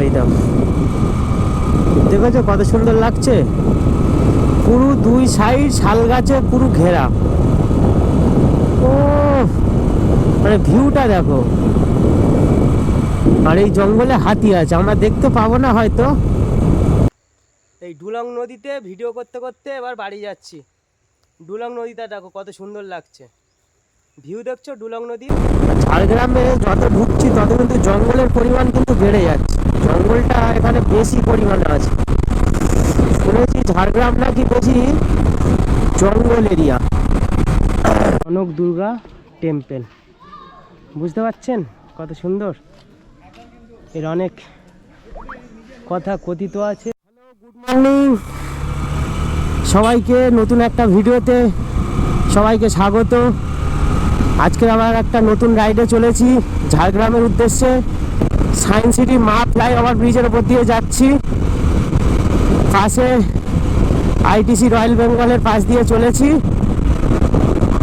এই দেখো, দেখেছো কত সুন্দর লাগছে। পুরো দুই সাইড শাল গাছে পুরো ঘেরা। ও মানে ভিউটা দেখো। আর এই জঙ্গলে হাতি আছে, আমরা দেখতে পাবো না হয়তো। এই ডুলং নদীতে ভিডিও করতে করতে এবার বাড়ি যাচ্ছি। ডুলং নদীটা দেখো কত সুন্দর লাগছে, ভিউ দেখছো ডুলং নদী। ঝাড়গ্রামে যত ঢুকছি তত কিন্তু জঙ্গলের পরিমাণ কিন্তু বেড়ে যাচ্ছে। জঙ্গলটা এখানে বেশি পরিমাণে আছে। শুনেছি ঝাড়গ্রাম নাকি বেশি জঙ্গল এরিয়া। কনক দুর্গা টেম্পল, বুঝতে পারছেন কত সুন্দর। এর অনেক কথা কথিত আছে। হ্যালো, গুড মর্নিং সবাইকে, নতুন একটা ভিডিওতে সবাইকে স্বাগত। আজকে আবার একটা নতুন রাইডে চলেছি ঝাড়গ্রামের উদ্দেশ্যে। সায়েন্স সিটি মা ফ্লাইওভার ব্রিজের উপর দিয়ে যাচ্ছি। পাশে আইটিসি রয়্যাল বেঙ্গলের পাশ দিয়ে চলেছি।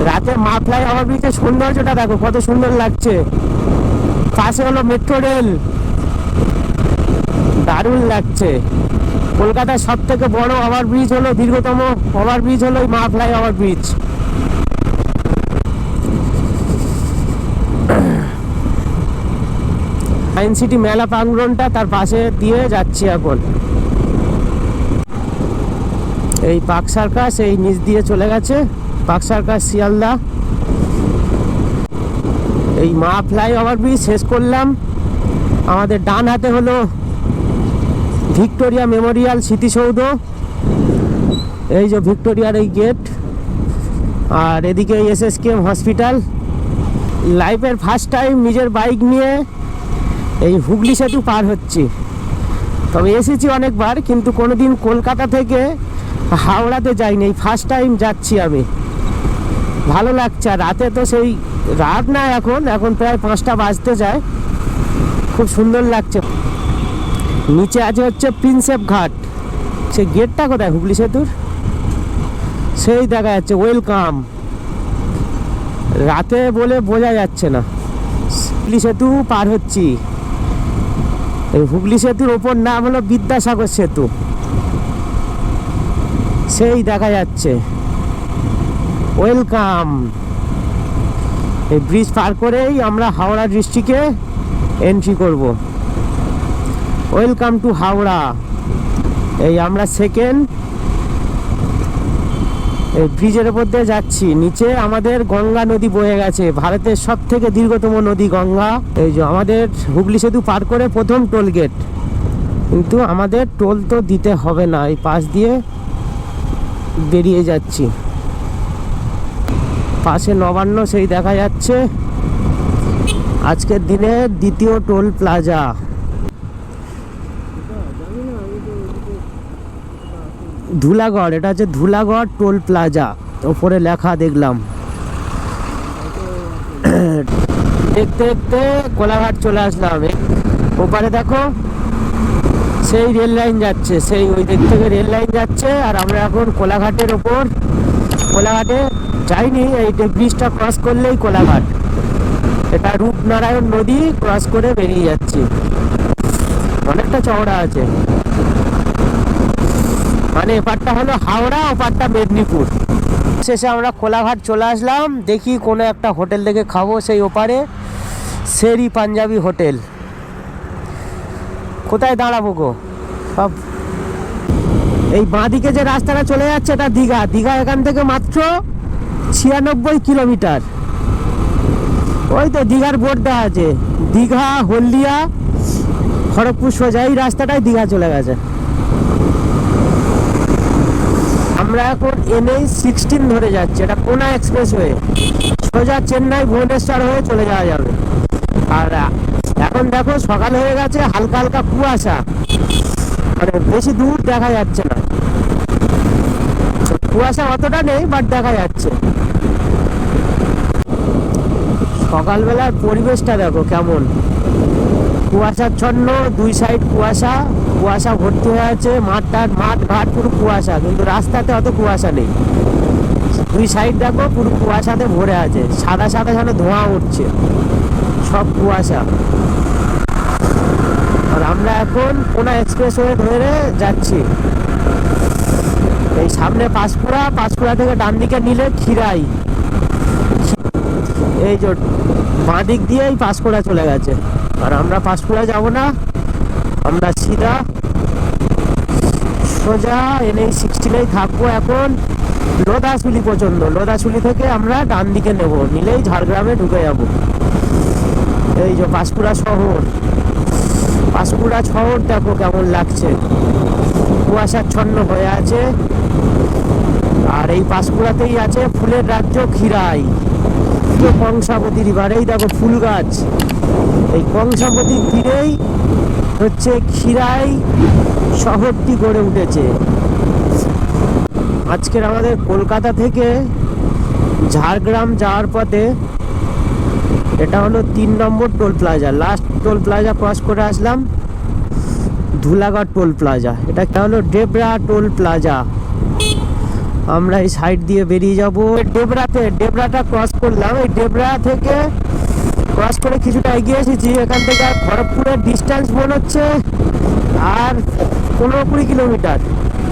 রাতে মা ফ্লাইওভার ব্রিজের সৌন্দর্যটা দেখো কত সুন্দর লাগছে। পাশে হলো মেট্রো রেল, দারুণ লাগছে। কলকাতার সব থেকে বড় ওভার ব্রিজ হলো, দীর্ঘতম ওভার ব্রিজ হলো মা ফ্লাইওভার ব্রিজ। সায়েন্স সিটি মেলা প্রাঙ্গণটা তার পাশে দিয়ে যাচ্ছি এখন। এই পার্ক সার্কাস এই নিচ দিয়ে চলে গেছে, পার্ক সার্কাস শিয়ালদা। এই মা ফ্লাইওভার ব্রিজ শেষ করলাম। আমাদের ডান হাতে হলো ভিক্টোরিয়া মেমোরিয়াল স্মৃতিসৌধ, এই যে ভিক্টোরিয়ার এই গেট। আর এদিকে এসএসকেএম হসপিটাল। লাইফের ফার্স্ট টাইম নিজের বাইক নিয়ে এই হুগলি সেতু পার হচ্ছি। তবে এসেছি অনেকবার, কিন্তু কোনোদিন কলকাতা থেকে হাওড়াতে যাইনি, এই ফার্স্ট টাইম যাচ্ছি আমি। ভালো লাগছে। আর রাতে তো সেই রাত না, এখন প্রায় 5টা বাজতে যায়। খুব সুন্দর লাগছে। নিচে আছে হচ্ছে প্রিন্সেপ ঘাট। সেই গেটটা কোথায় হুগলি সেতুর, সেই দেখা যাচ্ছে ওয়েলকাম। রাতে বলে বোঝা যাচ্ছে না। হুগলি সেতু পার হচ্ছি। এই হুগলি সেতুর ওপর নাম হলো বিদ্যাসাগর সেতু, সেই দেখা যাচ্ছে ওয়েলকাম। এই ব্রিজ পার করেই আমরা হাওড়া ডিস্ট্রিক্টে এন্ট্রি করব। Welcome to Howrah. এই আমরা সেকেন্ড এই ব্রিজের উপর দিয়ে যাচ্ছি। নিচে আমাদের গঙ্গা নদী বয়ে গেছে, ভারতের সব থেকে দীর্ঘতম নদী গঙ্গা। এই যে আমাদের হুগলি সেতু পার করে প্রথম টোল গেট, কিন্তু আমাদের টোল তো দিতে হবে না, এই পাশ দিয়ে বেরিয়ে যাচ্ছি। পাশে নবান্ন সেই দেখা যাচ্ছে। আজকের দিনের দ্বিতীয় টোল প্লাজা। ধুলাগড়, এটা হচ্ছে ধুলাগড় টোল প্লাজা, ওপরে লেখা দেখলাম। দেখতে দেখতে কোলাঘাট চলে আসলাম। ওপারে দেখো সেই রেল লাইন যাচ্ছে, সেই ওই দিক থেকে রেল লাইন যাচ্ছে। আর আমরা এখন কোলাঘাটের ওপর, কোলাঘাটে যাইনি, এই ব্রিজটা ক্রস করলেই কোলাঘাট। এটা রূপনারায়ণ নদী ক্রস করে বেরিয়ে যাচ্ছি। অনেকটা চওড়া আছে, মানে এপারটা হলো হাওড়া, ওপারটা মেদিনীপুর। শেষে আমরা কোলাঘাট চলে আসলাম। দেখি কোনো একটা হোটেল থেকে খাবো, সেই ওপারে শেরি পাঞ্জাবি হোটেল। কোথায় দাঁড়াবো গো সব? এই বাঁদিকে যে রাস্তাটা চলে যাচ্ছে এটা দীঘা। দীঘা এখান থেকে মাত্র 96 কিলোমিটার। ওই তো দীঘার বোর্ড দেওয়া আছে, দীঘা হলদিয়া খড়গপুর, সোজা এই রাস্তাটাই দীঘা চলে গেছে। আমরা এখন NH-16 ধরে যাচ্ছি, এটা কোনা এক্সপ্রেসওয়ে, সোজা চেন্নাই ভুবনেশ্বর হয়ে চলে যাওয়া যাবে। আর এখন দেখো সকাল হয়ে গেছে, হালকা হালকা কুয়াশা, মানে বেশি দূর দেখা যাচ্ছে না। কুয়াশা অতটা নেই, বাট দেখা যাচ্ছে। সকালবেলার পরিবেশটা দেখো কেমন, কুয়াশাচ্ছন্ন, দুই সাইড কুয়াশা, কুয়াশা ভর্তি হয়ে আছে। মাঠ ঘাট পুরো কুয়াশা, কিন্তু রাস্তাতে অত কুয়াশা নেই। দুই সাইড দেখো পুরো কুয়াশাতে ভরে আছে, সাদা সাদা যেন ধোঁয়া উঠছে, সব কুয়াশা। আর আমরা এখন কোনা এক্সপ্রেসওয়ে ধরে যাচ্ছি। এই সামনে পাঁশকুড়া থেকে ডান দিকে নিলে খিরাই, এই যে বাঁ দিক দিয়েই পাঁশকুড়া চলে গেছে। আর আমরা পাঁশকুড়া যাব না, আমরা সিধা সোজা NH-16 থাকবো। এখন লোদাশুলি পর্যন্ত, লোদাশুলি থেকে আমরা ডান দিকে নেব, নিলেই ঝাড়গ্রামে ঢুকে যাব। এই যে পাঁশকুড়া শহর দেখো কেমন লাগছে, কুয়াশাচ্ছন্ন হয়ে আছে। আর এই পাঁশকুড়াতেই আছে ফুলের রাজ্য খিরাই, কংসাবতী রিভার। এই দেখো ফুল গাছ, এই কংসাবতীর তীরেই হচ্ছে খিরাই শহরটি গড়ে উঠেছে। আজকের আমাদের কলকাতা থেকে ঝাড়গ্রাম যাওয়ার পথে এটা হলো 3 number toll plaza. Last toll plaza cross করে আসলাম, ধুলাগড় টোল প্লাজা। এটা হলো ডেবরা টোল প্লাজা। আমরা এই সাইড দিয়ে বেরিয়ে যাব ডেবরাটা ক্রস করলাম। এই ডেবরা থেকে ক্রস করে কিছুটা এগিয়ে এসেছি। এখান থেকে খড়গপুরের ডিস্টেন্স মনে হচ্ছে আর 15-20 কিলোমিটার।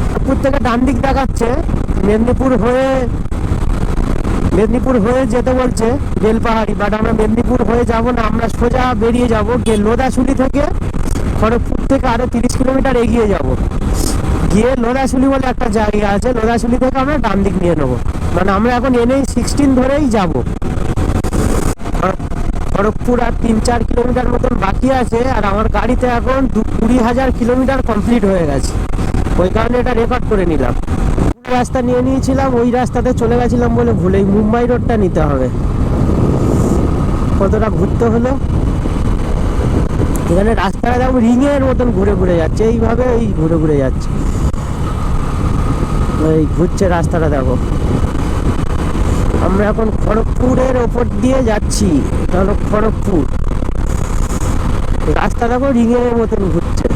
খড়গপুর থেকে ডান দিক দেখাচ্ছে, মেদিনীপুর হয়ে যেতে বলছে বেলপাহাড়ি, বাট আমরা মেদিনীপুর হয়ে যাব না, আমরা সোজা বেরিয়ে যাব গিয়ে লোদাশুলি থেকে। খড়গপুর থেকে আরো 30 কিলোমিটার এগিয়ে যাব, গিয়ে লোদাশুলি বলে একটা জায়গা আছে, লোদাশুলি থেকে আমরা ডান দিক নিয়ে নেবো। মানে আমরা এখন NH-16 ধরেই যাব। খড়গপুর আর 3-4 কিলোমিটার মতন বাকি আছে। আর আমার গাড়িতে এখন 20,000 কিলোমিটার কমপ্লিট হয়ে গেছে, ওই কারণে এটা রেকর্ড করে নিলাম। রাস্তা নিয়ে নিয়েছিলাম, ওই রাস্তাতে চলে গেছিলাম বলে ভুলেই মুম্বাই রোডটা নিতে হবে। কতটা ঘুরতে হলো, এখানে রাস্তাটা দেখো রিংয়ের মতন ঘুরে ঘুরে যাচ্ছে, এইভাবে এই ঘুরে ঘুরে যাচ্ছে, এই ঘুরছে রাস্তাটা দেখো। আমরা এখন খড়গপুরের ওপর দিয়ে যাচ্ছি, এটা হলো খড়গপুর। রাস্তা দেখো রিংয়ের মতন ঘুরছে।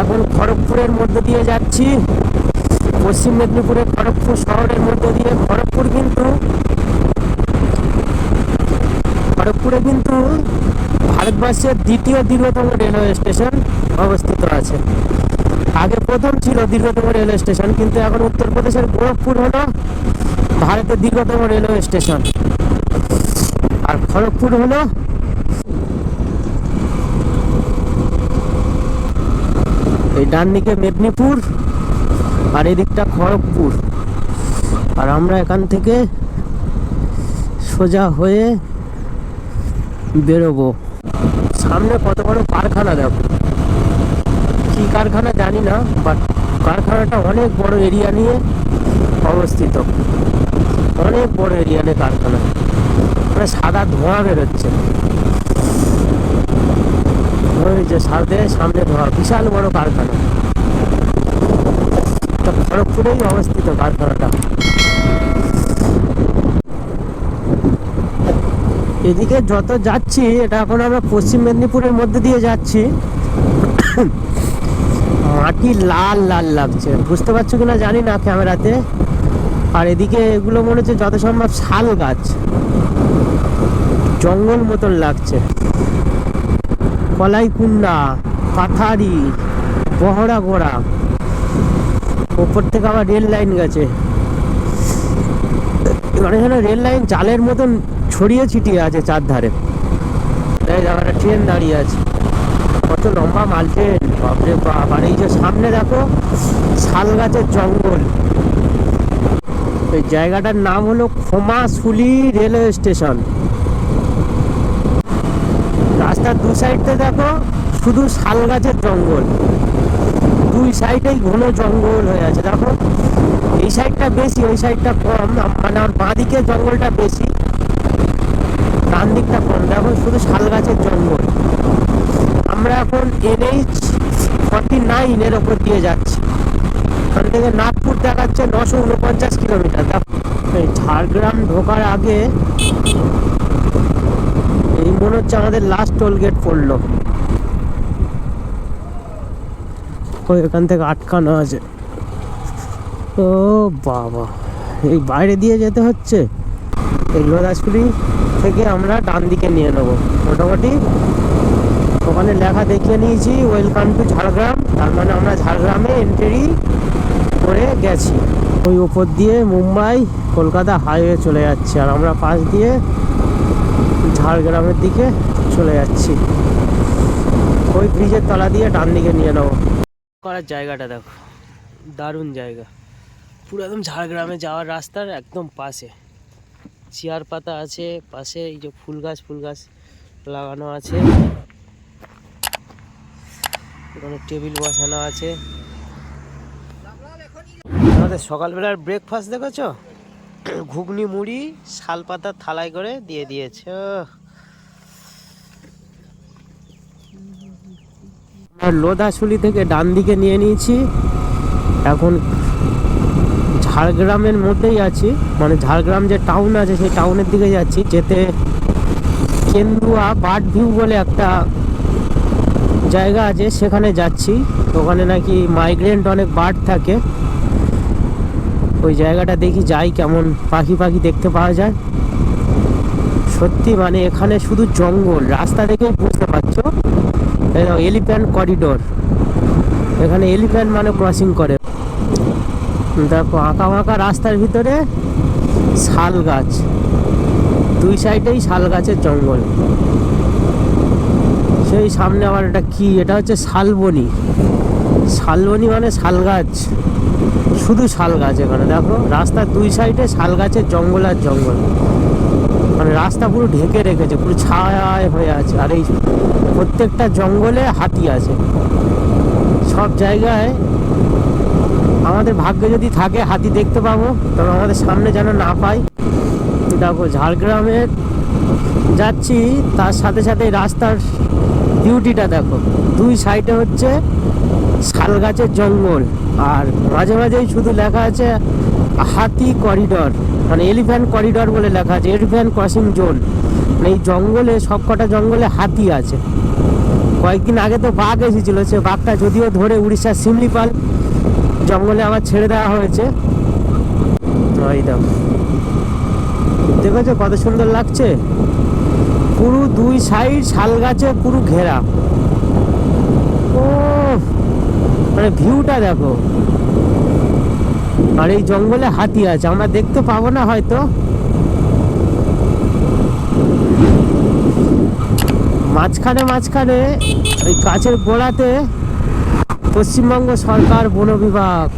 এখন খড়গপুরের মধ্যে দিয়ে যাচ্ছি, পশ্চিম মেদিনীপুরের খড়গপুর শহরের মধ্যে দিয়ে। খড়গপুরে কিন্তু ভারতবর্ষের দ্বিতীয় দীর্ঘতম রেলওয়ে স্টেশন অবস্থিত আছে। আগে প্রথম ছিল দীর্ঘতম রেলওয়ে স্টেশন, কিন্তু এখন উত্তরপ্রদেশের গোরখপুর হলো ভারতের দীর্ঘতম রেলওয়ে স্টেশন, আর খড়গপুর হলো এই ডান দিকে মেদিনীপুর আর এদিকটা খড়গপুর। আর আমরা এখান থেকে সোজা হয়ে বেরোবো। সামনে কত বড় কারখানা দেখো, কি কারখানা জানি না, বাট কারখানাটা অনেক বড় এরিয়া নিয়ে অবস্থিত, অনেক বড় এরিয়া নিয়ে কারখানা। মানে সাদা ধোঁয়া বেরোচ্ছে, ওই যে সামনে ধোঁয়া, বিশাল বড় কারখানা। খড়গপুরেই অবস্থিত কারখানাটা। এদিকে যত যাচ্ছি, এটা এখন আমরা পশ্চিম মেদিনীপুরের মধ্যে দিয়ে যাচ্ছি, মাটি লাল লাল লাগছে, বুঝতে পারছো কিনা জানি না ক্যামেরাতে। আর এদিকে এগুলো মনে হচ্ছে যত সম্ভব শাল গাছ, জঙ্গল মতন লাগছে। কলাইকুন্ডা, পাথারি, বহরা গোড়া, ওপর থেকে আবার রেল লাইন গেছে। মানে এখানে রেল লাইন জালের মতন ছড়িয়ে ছিটিয়ে আছে চারধারে। এই জায়গাটা ট্রেন দাঁড়িয়ে আছে, কত লম্বা মাল ট্রেন, বাপরে বাপ। আর এই যে সামনে দেখো শাল গাছের জঙ্গল। এই জায়গাটার নাম হলো খোমাশুলি রেলওয়ে স্টেশন। রাস্তার দু সাইডে দেখো শুধু শাল গাছের জঙ্গল, দুই সাইডেই ঘন জঙ্গল হয়ে আছে। দেখো এই সাইডটা বেশি, ওই সাইডটা কম, মানে আমার বাঁ দিকে জঙ্গলটা বেশি, ডান দিকটা কম। দেখো শুধু শাল গাছের জঙ্গল। আমরা এখন NH-49 এর ওপর দিয়ে যাচ্ছি। ওখান থেকে নাগপুর দেখাচ্ছে 949 কিলোমিটার। দেখো এই ঝাড়গ্রাম ঢোকার আগে এই মনে হচ্ছে আমাদের লাস্ট টোল গেট পড়লো। এখান থেকে আটকানো আছে। ও বাবা, এই বাইরে দিয়ে যেতে হচ্ছে। এই লোদাছুলি থেকে আমরা ডান দিকে নিয়ে নেবো। মোটামুটি ওখানে লেখা দেখিয়ে নিয়েছি ওয়েলকাম টু ঝাড়গ্রাম, তার মানে আমরা ঝাড়গ্রামে এন্ট্রি করে গেছি। ওই ওপর দিয়ে মুম্বাই কলকাতা হাইওয়ে চলে যাচ্ছে, আর আমরা পাশ দিয়ে ঝাড়গ্রামের দিকে চলে যাচ্ছি। ওই ব্রিজের তলা দিয়ে ডান দিকে নিয়ে নেবো। করার জায়গাটা দেখো, দারুণ জায়গা, পুরো একদম ঝাড়গ্রামে যাওয়ার রাস্তার একদম পাশে। চেয়ার পাতা আছে পাশে, এই যে ফুল গাছ লাগানো আছে, এখানে টেবিল বসানো আছে। আমাদের সকালবেলার ব্রেকফাস্ট দেখেছো, ঘুগনি মুড়ি শাল পাতার থালায় করে দিয়ে দিয়েছে। লোধাশুলি থেকে ডান দিকে নিয়ে নিয়েছি, এখন ঝাড়গ্রামের মধ্যেই আছি, মানে ঝাড়গ্রাম যে টাউন আছে সেই টাউনের দিকে যাচ্ছি। যেতে কেন্দুয়া বার্ড ভিউ বলে একটা জায়গা আছে, সেখানে যাচ্ছি। ওখানে নাকি মাইগ্রেন্ট অনেক বার্ড থাকে, ওই জায়গাটা দেখি যাই কেমন পাখি দেখতে পাওয়া যায়। সত্যি মানে এখানে শুধু জঙ্গল, রাস্তা দেখে বুঝতে পারছো এলিফ্যান্ট করিডোর, এখানে এলিফ্যান্ট মানে ক্রসিং করে। দেখো আঁকা বাঁকা রাস্তার ভিতরে শাল গাছ, দুই সাইডেই শাল গাছের জঙ্গল। সেই সামনে আবার এটা কি, এটা হচ্ছে শালবনি। শালবনি মানে শাল গাছ, শুধু শাল গাছ। এখানে দেখো রাস্তার দুই সাইডে শাল গাছের জঙ্গল আর জঙ্গল, মানে রাস্তা পুরো ঢেকে রেখেছে, পুরো ছায়ায় হয়ে আছে। আর এই প্রত্যেকটা জঙ্গলে হাতি আছে। সব জায়গায় আমাদের ভাগ্যে যদি থাকে হাতি দেখতে পাবো, তবে আমাদের সামনে যেন না পাই। দেখো ঝাড়গ্রামে যাচ্ছি, তার সাথে সাথে রাস্তার বিউটিটা দেখো, দুই সাইডে হচ্ছে শাল গাছের জঙ্গল, আর মাঝে মাঝেই শুধু লেখা আছে হাতি করিডর, মানে এলিফ্যান্ট করিডর বলে লেখা আছে, এলিফ্যান্ট ক্রসিং জোন। এই জঙ্গলে সবকটা জঙ্গলে হাতি আছে। কয়েকদিন আগে তো বাঘ এসেছিল, সে বাঘটা যদিও ধরে উড়িষ্যার শিমলিপাল জঙ্গলে আবার ছেড়ে দেওয়া হয়েছে। ওই দেখেছো কত সুন্দর লাগছে, পুরো দুই সাইড শাল গাছে পুরো ঘেরা। ও মানে ভিউটা দেখো, আর এই জঙ্গলে হাতি আছে, আমরা দেখতে পাবো না হয়তো। মাঝখানে ওই গাছের গোড়াতে পশ্চিমবঙ্গ সরকার বন বিভাগ।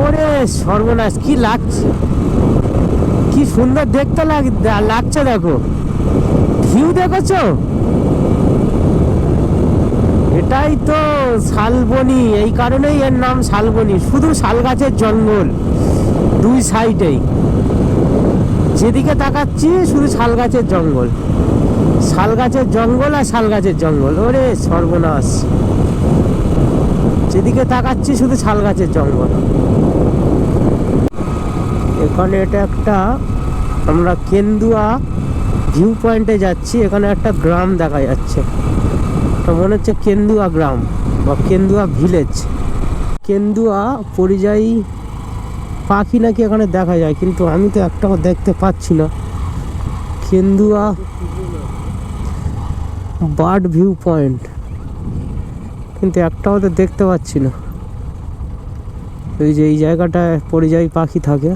ওরে সর্বনাশ, কি লাগছে, কি সুন্দর দেখতে লাগছে। দেখো ভিউ দেখেছো, এটাই তো শালবনি, এই কারণেই এর নাম শালবনি। শুধু শাল গাছের জঙ্গল দুই সাইডেই, যেদিকে তাকাচ্ছি শুধু শাল গাছের জঙ্গল, শাল গাছের জঙ্গল আর শাল গাছের জঙ্গল। ওরে সর্বনাশ, যেদিকে তাকাচ্ছি শুধু শাল গাছের জঙ্গল। এখানে এটা একটা, আমরা কেন্দুয়া ভিউ পয়েন্টে যাচ্ছি, এখানে একটা গ্রাম দেখা যাচ্ছে, মনে হচ্ছে কেন্দুয়া গ্রাম বা কেন্দুয়া ভিলেজ। কেন্দুয়া পরিযায়ী পাখি নাকি এখানে দেখা যায়, কিন্তু আমি তো একটাও দেখতে পাচ্ছি না। কেন্দুয়া বার্ড ভিউ পয়েন্ট, কিন্তু একটাও তো দেখতে পাচ্ছি না। এই যে এই জায়গাটায় পরিযায়ী পাখি থাকে,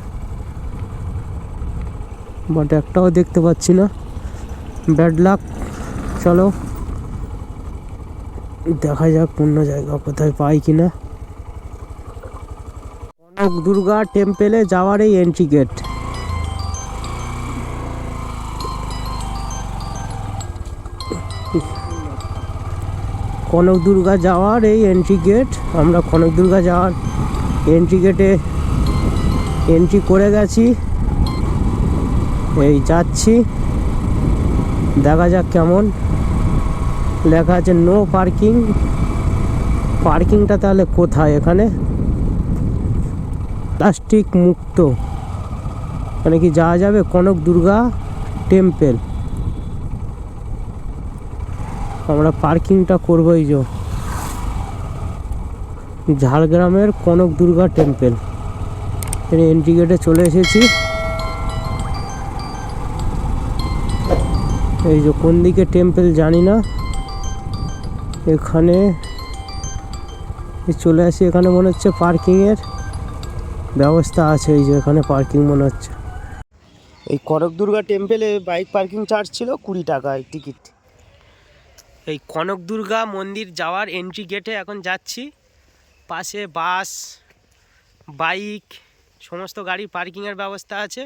বাট একটাও দেখতে পাচ্ছি না। Bad luck. চলো দেখা যাক অন্য জায়গা কোথায় পাই কিনা। কনক দুর্গা টেম্পেলে যাওয়ার এই এন্ট্রি গেট। কনক দুর্গা যাওয়ার এই এন্ট্রি গেট, আমরা কনক দুর্গা যাওয়ার এন্ট্রি গেটে এন্ট্রি করে গেছি, এই যাচ্ছি, দেখা যাক কেমন। লেখা আছে নো পার্কিং, পার্কিংটা তাহলে কোথায়? এখানে প্লাস্টিক মুক্ত, মানে কি যাওয়া যাবে কনক দুর্গা টেম্পেল। আমরা পার্কিংটা করবো এই যে ঝাড়গ্রামের কনক দুর্গা টেম্পেল। এন্ট্রি গেটে চলে এসেছি, এই যে কোন দিকে টেম্পল জানি না, এখানে চলে আসি। এখানে মনে হচ্ছে পার্কিংয়ের ব্যবস্থা আছে, এই যে এখানে পার্কিং মনে হচ্ছে। এই কনক দুর্গা টেম্পলে বাইক পার্কিং চার্জ ছিল 20 টাকা টিকিট। এই কনক দুর্গা মন্দির যাওয়ার এন্ট্রি গেটে এখন যাচ্ছি। পাশে বাস, বাইক, সমস্ত গাড়ির পার্কিংয়ের ব্যবস্থা আছে।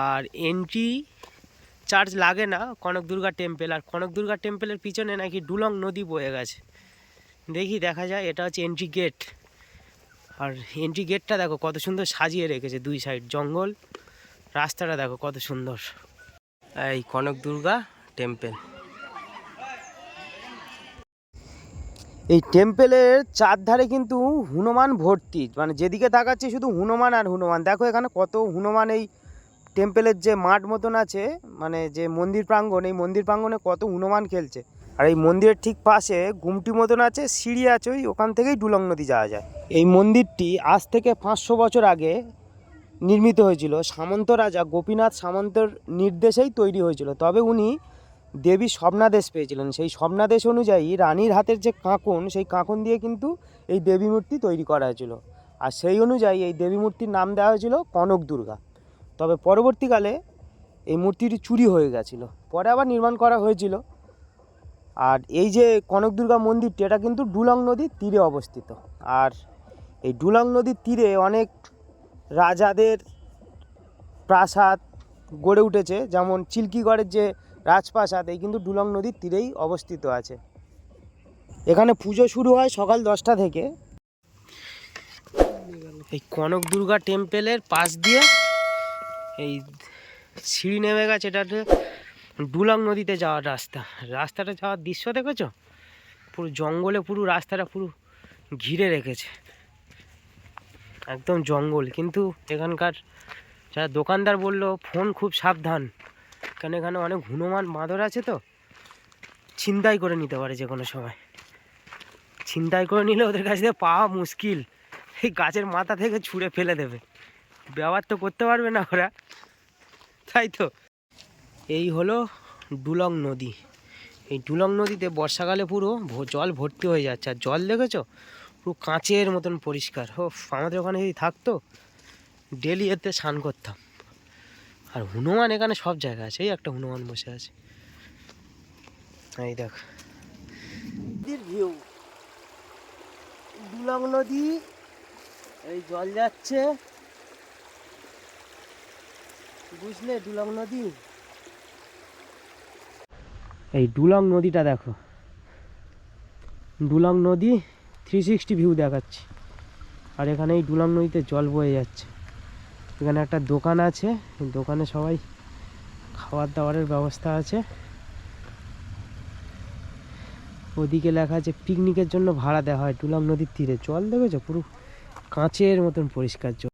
আর এন্ট্রি চার্জ লাগে না কনক দুর্গা টেম্পল। আর কনক দুর্গা টেম্পলের পিছনে নাকি ডুলং নদী বয়ে গেছে। দেখি, দেখা যায়। এটা হচ্ছে এন্ট্রি গেট। আর এন্ট্রি গেটটা দেখো কত সুন্দর সাজিয়ে রেখেছে, দুই সাইড জঙ্গল, রাস্তাটা দেখো কত সুন্দর। এই কনক দুর্গা টেম্পল। এই টেম্পলের চারধারে কিন্তু হনুমান ভর্তি, মানে যেদিকে তাকাচ্ছে শুধু হনুমান আর হনুমান। দেখো এখানে কত হনুমান। এই টেম্পলের যে মাঠ মতন আছে, মানে যে মন্দির প্রাঙ্গণ, এই মন্দির প্রাঙ্গণে কত হনুমান খেলছে। আর এই মন্দিরের ঠিক পাশে গুমটি মতন আছে, সিঁড়ি আছে, ওখান থেকেই ডুলং নদী যাওয়া যায়। এই মন্দিরটি আজ থেকে 500 বছর আগে নির্মিত হয়েছিল। সামন্ত রাজা গোপীনাথ সামন্তর নির্দেশেই তৈরি হয়েছিল। তবে উনি দেবী স্বপ্নাদেশ পেয়েছিলেন। সেই স্বপ্নাদেশ অনুযায়ী রানীর হাতের যে কাঁকন, সেই কাঁকন দিয়ে কিন্তু এই দেবী মূর্তি তৈরি করা হয়েছিল। আর সেই অনুযায়ী এই দেবী মূর্তির নাম দেওয়া হয়েছিল কনক দুর্গা। তবে পরবর্তীকালে এই মূর্তিটি চুরি হয়ে গেছিলো, পরে আবার নির্মাণ করা হয়েছিল। আর এই যে কনক দুর্গা মন্দিরটি, এটা কিন্তু ডুলং নদীর তীরে অবস্থিত। আর এই ডুলং নদীর তীরে অনেক রাজাদের প্রাসাদ গড়ে উঠেছে, যেমন চিল্কিগড়ের যে রাজপ্রাসাদ, এই কিন্তু ডুলং নদীর তীরেই অবস্থিত আছে। এখানে পুজো শুরু হয় সকাল 10টা থেকে। এই কনক দুর্গা টেম্পলের পাশ দিয়ে এই সিঁড়ি নেমে গেছে, এটা ডুলং নদীতে যাওয়ার রাস্তা। রাস্তাটা যাওয়ার দৃশ্য দেখেছো? পুরো জঙ্গলে পুরো রাস্তাটা পুরো ঘিরে রেখেছে, একদম জঙ্গল। কিন্তু এখানকার যারা দোকানদার বললো ফোন খুব সাবধান, কারণ এখানে অনেক হনুমান বাঁদর আছে, তো ছিনতাই করে নিতে পারে যে কোনো সময়। ছিনতাই করে নিলে ওদের কাছ থেকে পাওয়া মুশকিল। এই গাছের মাথা থেকে ছুঁড়ে ফেলে দেবে, ব্যবহার তো করতে পারবে না ওরা, তাই তো। এই হলো ডুলং নদী। এই ডুলং নদীতে বর্ষাকালে পুরো জল ভর্তি হয়ে যাচ্ছে। আর জল দেখেছো পুরো কাঁচের মতন পরিষ্কার। ও, আমাদের ওখানে যদি থাকতো ডেলি এতে স্নান করতাম। আর হনুমান এখানে সব জায়গায় আছে। এই একটা হনুমান বসে আছে, এই দেখ ভিউ। ডুলং নদী, এই জল যাচ্ছে, বুঝলে? ডুলং নদী, এই ডুলং নদীটা দেখো। ডুলং নদী 360 ভিউ দেখাচ্ছি। আর এখানে এই ডুলং নদীতে জল বয়ে যাচ্ছে। এখানে একটা দোকান আছে, দোকানে সবাই খাবার দাবারের ব্যবস্থা আছে। ওদিকে লেখা আছে পিকনিকের জন্য ভাড়া দেওয়া হয়। ডুলং নদীর তীরে জল দেখেছো পুরো কাঁচের মতন পরিষ্কার জল।